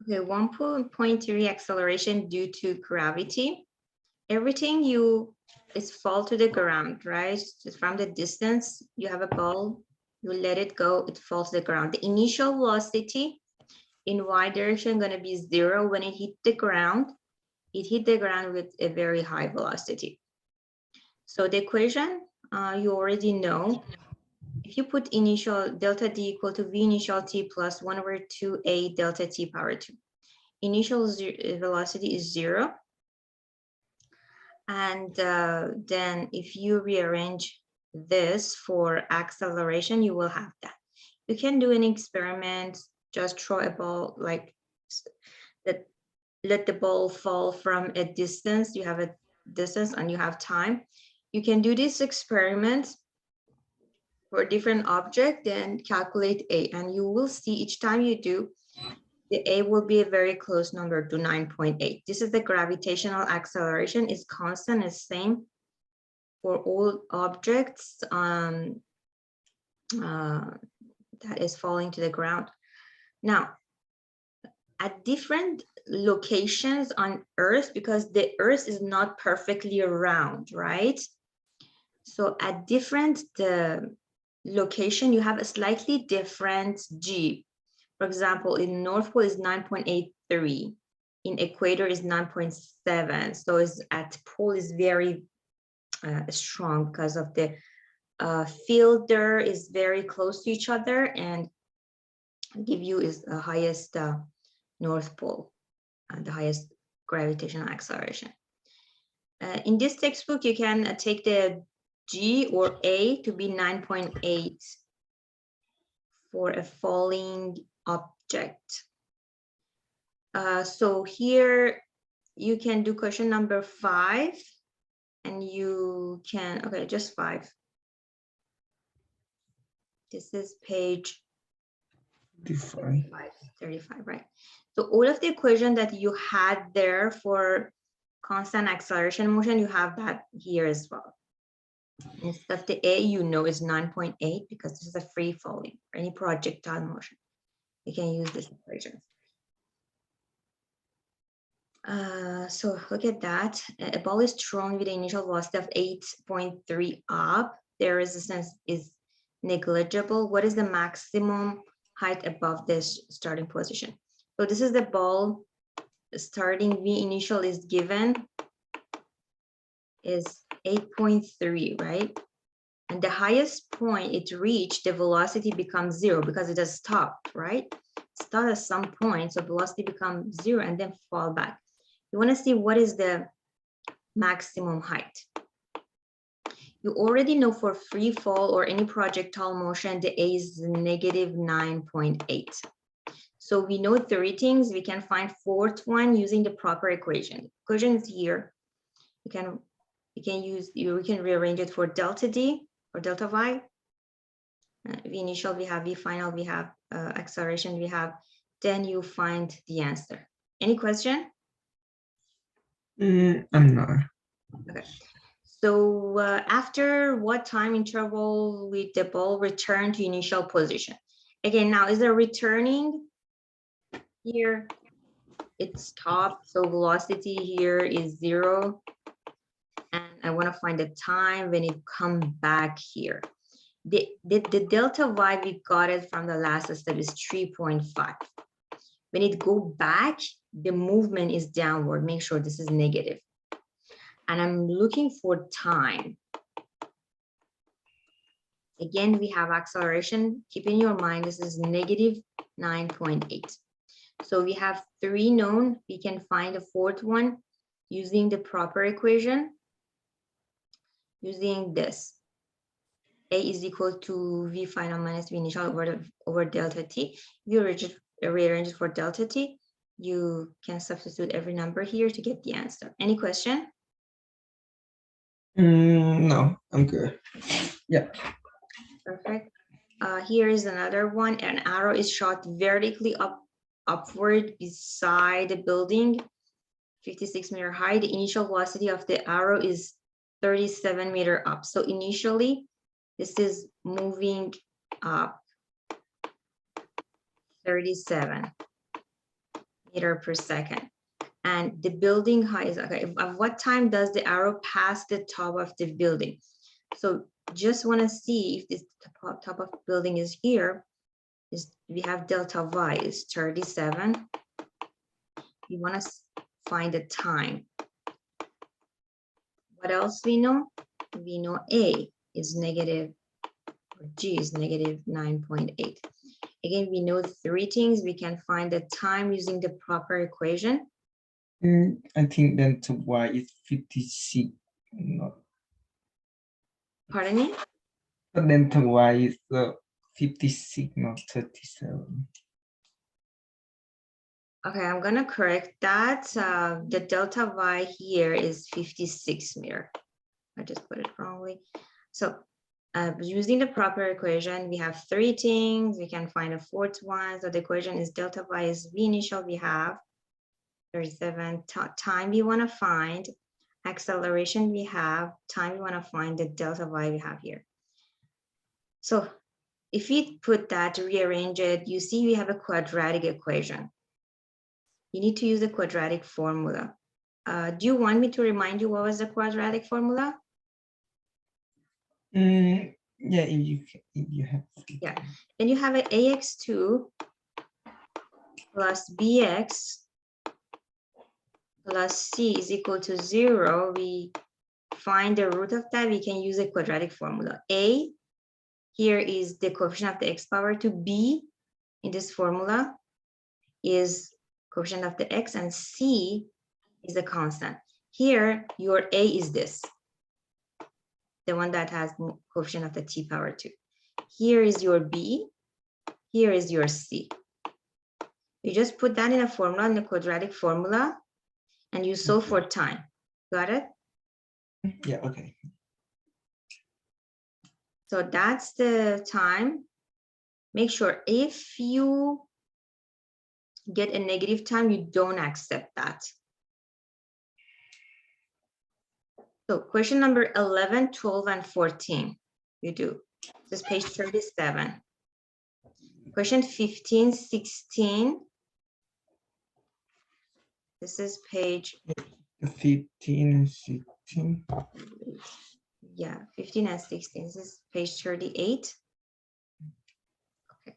Okay, 1.3 acceleration due to gravity. Everything you is fall to the ground, right? Just from the distance, you have a ball, you let it go, it falls to the ground. The initial velocity in y direction going to be 0 when it hit the ground. It hit the ground with a very high velocity. So the equation you already know. If you put initial delta d equal to v initial t plus 1/2a delta t power 2. Initial velocity is 0. And then if you rearrange this for acceleration, you will have that. You can do an experiment, just throw a ball like that, let the ball fall from a distance. You have a distance and you have time. You can do this experiment for a different object, then calculate A, and you will see each time you do, the A will be a very close number to 9.8. This is the gravitational acceleration, is constant, is same for all objects that is falling to the ground. Now, at different locations on Earth, because the Earth is not perfectly round, right? So at different location, you have a slightly different G. For example, in North Pole is 9.83, in Equator is 9.7. So it's at pole is very strong because of the field there is very close to each other, and give you is the highest North Pole and the highest gravitational acceleration. In this textbook, you can take the G or A to be 9.8 for a falling object. So here you can do question number 5, and you can, okay, just 5. This is page 35, right? So all of the equation that you had there for constant acceleration motion, you have that here as well. Instead of the A, you know, is 9.8 because this is a free falling or any projectile motion. You can use this equation. So look at that. A ball is thrown with an initial velocity of 8.3 up. Their resistance is negligible. What is the maximum height above this starting position? So this is the ball. Starting V initial is given is 8.3, right? And the highest point it reached, the velocity becomes 0 because it has stopped, right? Start at some point, so velocity becomes 0 and then fall back. You want to see what is the maximum height. You already know for free fall or any projectile motion, the A is negative 9.8. So we know 3 things. We can find 4th one using the proper equation. Equation is here. We can rearrange it for delta D or delta Y. V initial, we have V final, we have acceleration, we have, then you find the answer. Any question? I'm not. Okay. So after what time interval will the ball return to initial position? Again, now is it returning here? It stopped, so velocity here is 0. And I want to find the time when it comes back here. The delta Y, we got it from the last step, is 3.5. When it go back, the movement is downward. Make sure this is negative. And I'm looking for time. Again, we have acceleration. Keep in your mind, this is negative 9.8. So we have 3 known. We can find a 4th one using the proper equation. Using this. A is equal to V final minus V initial over delta T. If you rearrange it for delta T, you can substitute every number here to get the answer. Any question? No, I'm good. Yeah. Perfect. Here is another one. An arrow is shot vertically upward beside the building, 56-meter high. The initial velocity of the arrow is 37-meter up. So initially, this is moving up 37. meter per second. And the building height is, okay, at what time does the arrow pass the top of the building? So just want to see if this top of building is here, is we have delta y is 37. You want to find the time. What else we know? We know A is negative, or G is negative 9.8. Again, we know 3 things. We can find the time using the proper equation. I think delta y is 56. Not. Pardon me? But delta y is 56, not 37. Okay, I'm gonna correct that. The delta y here is 56 meter. I just put it wrongly. So using the proper equation, we have 3 things. We can find a 4th one. So the equation is delta y is v initial we have 37, time we want to find, acceleration we have, time we want to find, the delta y we have here. So if we put that, rearrange it, you see we have a quadratic equation. You need to use the quadratic formula. Do you want me to remind you what was the quadratic formula? Yeah, if you have. Yeah, then you have an ax2 plus bx plus c is equal to 0. We find the root of that. We can use a quadratic formula. A here is the coefficient of the x power 2. B in this formula is coefficient of the x, and c is a constant. Here, your a is this, the one that has coefficient of the t power 2. Here is your b, here is your c. You just put that in a formula, in the quadratic formula, and you solve for time. Got it? Yeah, okay. So that's the time. Make sure if you get a negative time, you don't accept that. So question number 11, 12, and 14, you do. This is page 37. Question 15, 16. This is page 15 and 16. Yeah, 15 and 16. This is page 38. Okay.